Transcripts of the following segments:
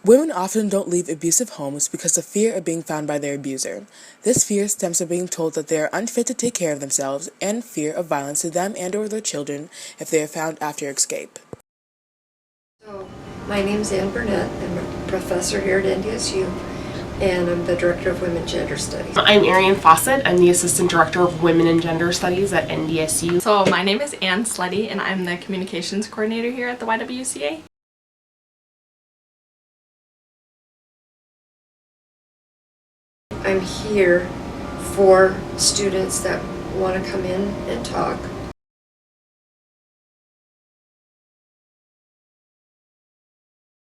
Women often don't leave abusive homes because of fear of being found by their abuser. This fear stems from being told that they are unfit to take care of themselves and fear of violence to them and or their children if they are found after escape. So, my name is Ann Burnett. I'm a professor here at NDSU, and I'm the Director of Women Gender Studies. I'm Arian Fawcett. I'm the Assistant Director of Women and Gender Studies at NDSU. So my name is Ann Sleddy, and I'm the Communications Coordinator here at the YWCA. I'm here for students that want to come in and talk.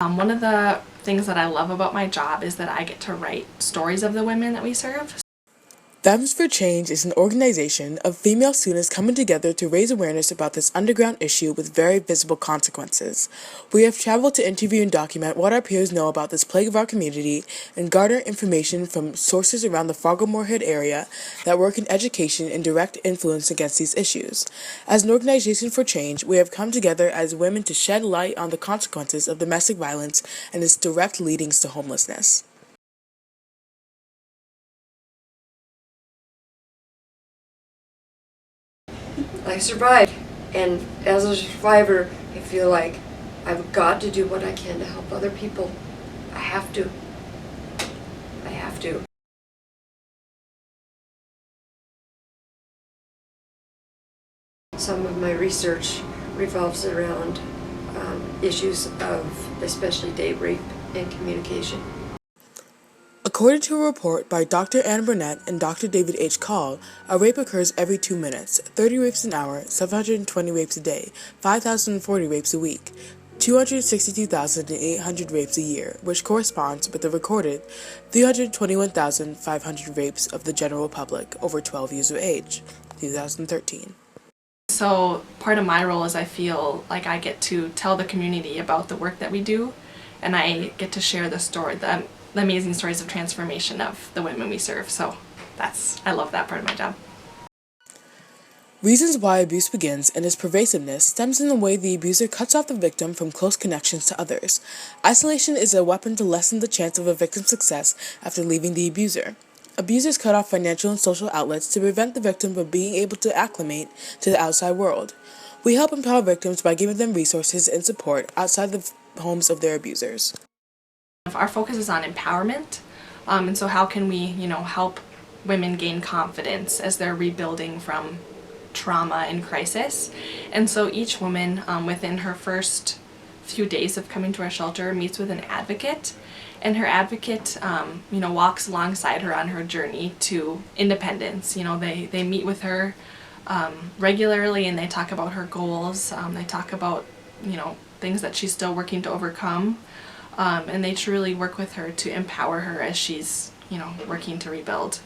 One of the things that I love about my job is that I get to write stories of the women that we serve. Femmes for Change is an organization of female students coming together to raise awareness about this underground issue with very visible consequences. We have traveled to interview and document what our peers know about this plague of our community and garner information from sources around the Fargo-Moorhead area that work in education and direct influence against these issues. As an organization for change, we have come together as women to shed light on the consequences of domestic violence and its direct leadings to homelessness. I survived, and as a survivor, I feel like I've got to do what I can to help other people. I have to. I have to. Some of my research revolves around issues of especially date rape and communication. According to a report by Dr. Ann Burnett and Dr. David H. Call, a rape occurs every 2 minutes, 30 rapes an hour, 720 rapes a day, 5,040 rapes a week, 262,800 rapes a year, which corresponds with the recorded 321,500 rapes of the general public over 12 years of age, 2013. So part of my role is I feel like I get to tell the community about the work that we do, and I get to share the amazing stories of transformation of the women we serve. So I love that part of my job. Reasons why abuse begins and its pervasiveness stems in the way the abuser cuts off the victim from close connections to others. Isolation is a weapon to lessen the chance of a victim's success after leaving the abuser. Abusers cut off financial and social outlets to prevent the victim from being able to acclimate to the outside world. We help empower victims by giving them resources and support outside the homes of their abusers. Our focus is on empowerment, and so how can we, help women gain confidence as they're rebuilding from trauma and crisis. And so each woman within her first few days of coming to our shelter meets with an advocate, and her advocate walks alongside her on her journey to independence. They meet with her regularly, and they talk about her goals. They talk about things that she's still working to overcome, and they truly work with her to empower her as she's working to rebuild.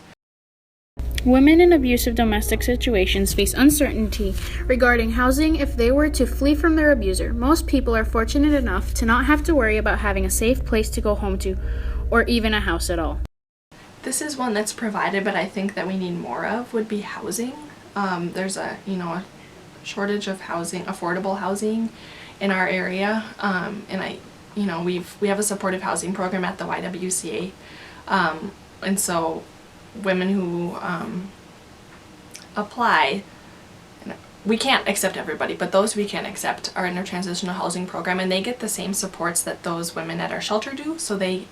Women in abusive domestic situations face uncertainty regarding housing if they were to flee from their abuser. Most people are fortunate enough to not have to worry about having a safe place to go home to, or even a house at all. This is one that's provided, but I think that we need more of would be housing. There's a shortage of housing, affordable housing in our area, and we have a supportive housing program at the YWCA, and so women who apply, we can't accept everybody, but those we can accept are in our transitional housing program, and they get the same supports that those women at our shelter do. So they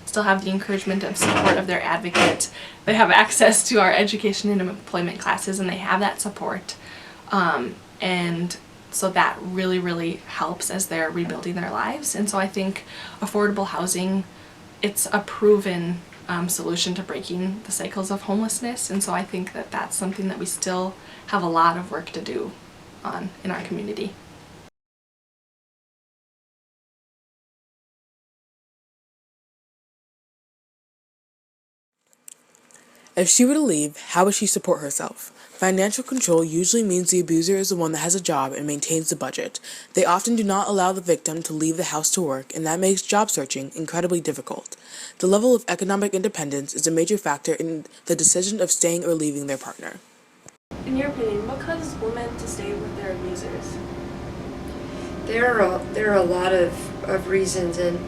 still have the encouragement and support of their advocate. They have access to our education and employment classes, and they have that support, and so that really, really helps as they're rebuilding their lives. And so I think affordable housing, it's a proven solution to breaking the cycles of homelessness, and so I think that that's something that we still have a lot of work to do on in our community. If she were to leave, how would she support herself? Financial control usually means the abuser is the one that has a job and maintains the budget. They often do not allow the victim to leave the house to work, and that makes job searching incredibly difficult. The level of economic independence is a major factor in the decision of staying or leaving their partner. In your opinion, what causes women to stay with their abusers? There are a lot of reasons, and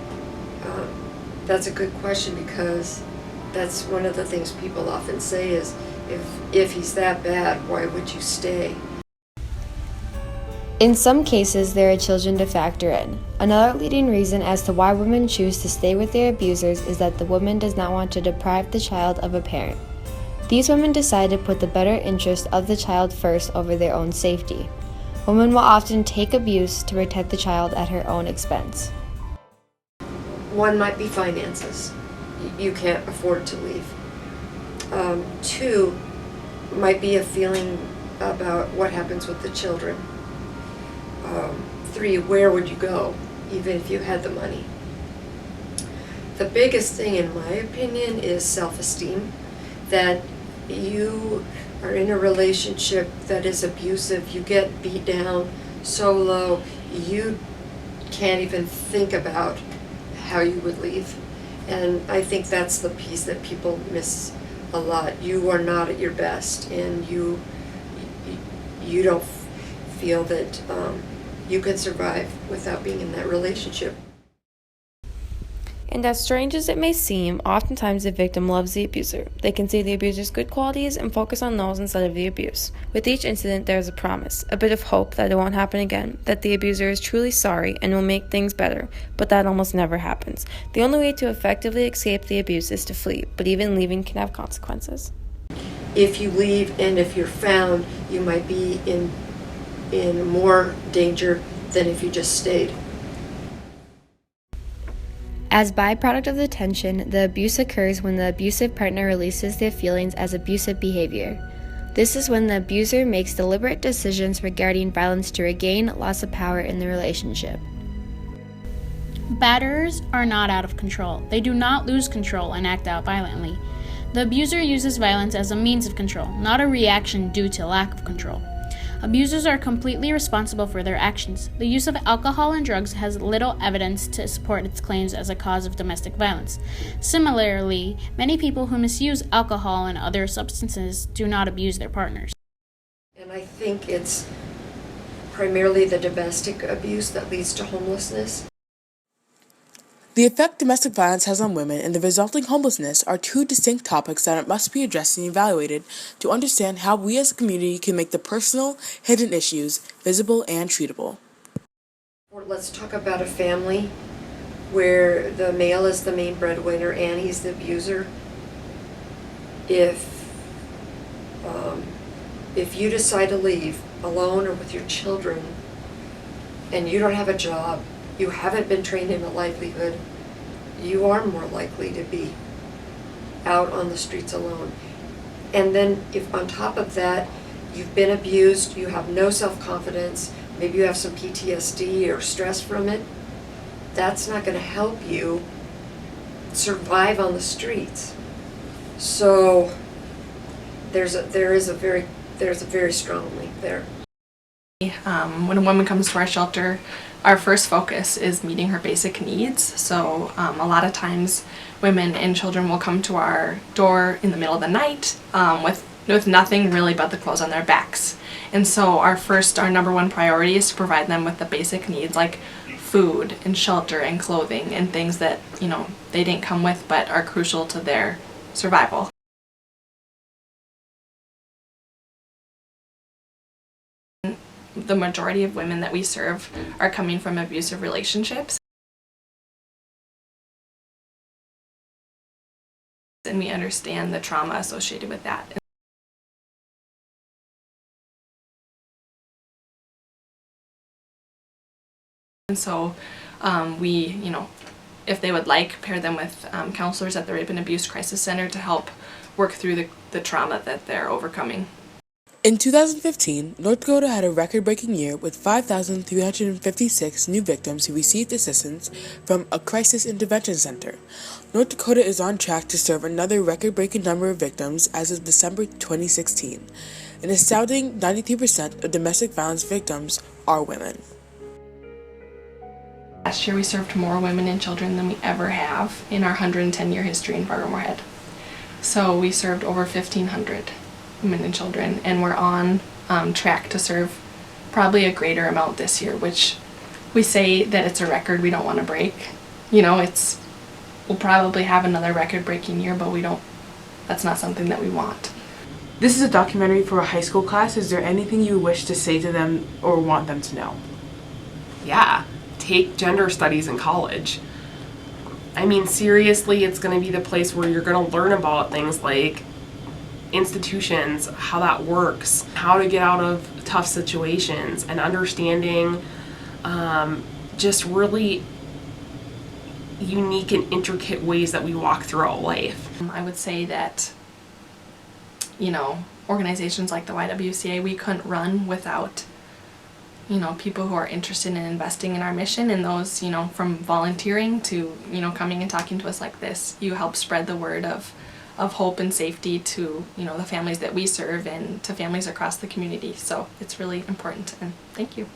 That's a good question, because that's one of the things people often say is, if he's that bad, why would you stay? In some cases, there are children to factor in. Another leading reason as to why women choose to stay with their abusers is that the woman does not want to deprive the child of a parent. These women decide to put the better interest of the child first over their own safety. Women will often take abuse to protect the child at her own expense. One might be finances. You can't afford to leave. Two might be a feeling about what happens with the children. Three, where would you go, even if you had the money? The biggest thing, in my opinion, is self-esteem. That you are in a relationship that is abusive, you get beat down so low, you can't even think about how you would leave. And I think that's the piece that people miss a lot. You are not at your best, and you don't feel that you can survive without being in that relationship. And as strange as it may seem, oftentimes the victim loves the abuser. They can see the abuser's good qualities and focus on those instead of the abuse. With each incident, there is a promise, a bit of hope that it won't happen again, that the abuser is truly sorry and will make things better, but that almost never happens. The only way to effectively escape the abuse is to flee, but even leaving can have consequences. If you leave and if you're found, you might be in more danger than if you just stayed. As byproduct of the tension, the abuse occurs when the abusive partner releases their feelings as abusive behavior. This is when the abuser makes deliberate decisions regarding violence to regain loss of power in the relationship. Batterers are not out of control. They do not lose control and act out violently. The abuser uses violence as a means of control, not a reaction due to lack of control. Abusers are completely responsible for their actions. The use of alcohol and drugs has little evidence to support its claims as a cause of domestic violence. Similarly, many people who misuse alcohol and other substances do not abuse their partners. And I think it's primarily the domestic abuse that leads to homelessness. The effect domestic violence has on women and the resulting homelessness are two distinct topics that must be addressed and evaluated to understand how we as a community can make the personal, hidden issues visible and treatable. Or let's talk about a family where the male is the main breadwinner and he's the abuser. If you decide to leave alone or with your children and you don't have a job, you haven't been trained in a livelihood, you are more likely to be out on the streets alone. And then if on top of that you've been abused, you have no self-confidence, maybe you have some PTSD or stress from it, that's not going to help you survive on the streets. So there's a very strong link there. When a woman comes to our shelter, our first focus is meeting her basic needs. So a lot of times women and children will come to our door in the middle of the night with nothing really but the clothes on their backs. And so our number one priority is to provide them with the basic needs like food and shelter and clothing and things that, they didn't come with but are crucial to their survival. The majority of women that we serve are coming from abusive relationships. And we understand the trauma associated with that. And so we, if they would like, pair them with counselors at the Rape and Abuse Crisis Center to help work through the trauma that they're overcoming. In 2015, North Dakota had a record-breaking year with 5,356 new victims who received assistance from a crisis intervention center. North Dakota is on track to serve another record-breaking number of victims as of December 2016. An astounding 93% of domestic violence victims are women. Last year we served more women and children than we ever have in our 110-year history in Fargo-Moorhead. So we served over 1,500 women and children, and we're on track to serve probably a greater amount this year, which we say that it's a record we don't want to break. It's we'll probably have another record-breaking year, but that's not something that we want. This is a documentary for a high school class. Is there anything you wish to say to them or want them to know? Yeah, take gender studies in college. I mean, seriously, it's going to be the place where you're going to learn about things like institutions, how that works, how to get out of tough situations, and understanding just really unique and intricate ways that we walk throughout life. I would say that, organizations like the YWCA, we couldn't run without, people who are interested in investing in our mission, and those, from volunteering to, coming and talking to us like this. You help spread the word of hope and safety to, the families that we serve and to families across the community. So it's really important, and thank you.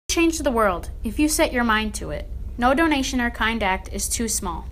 Change the world if you set your mind to it. No donation or kind act is too small.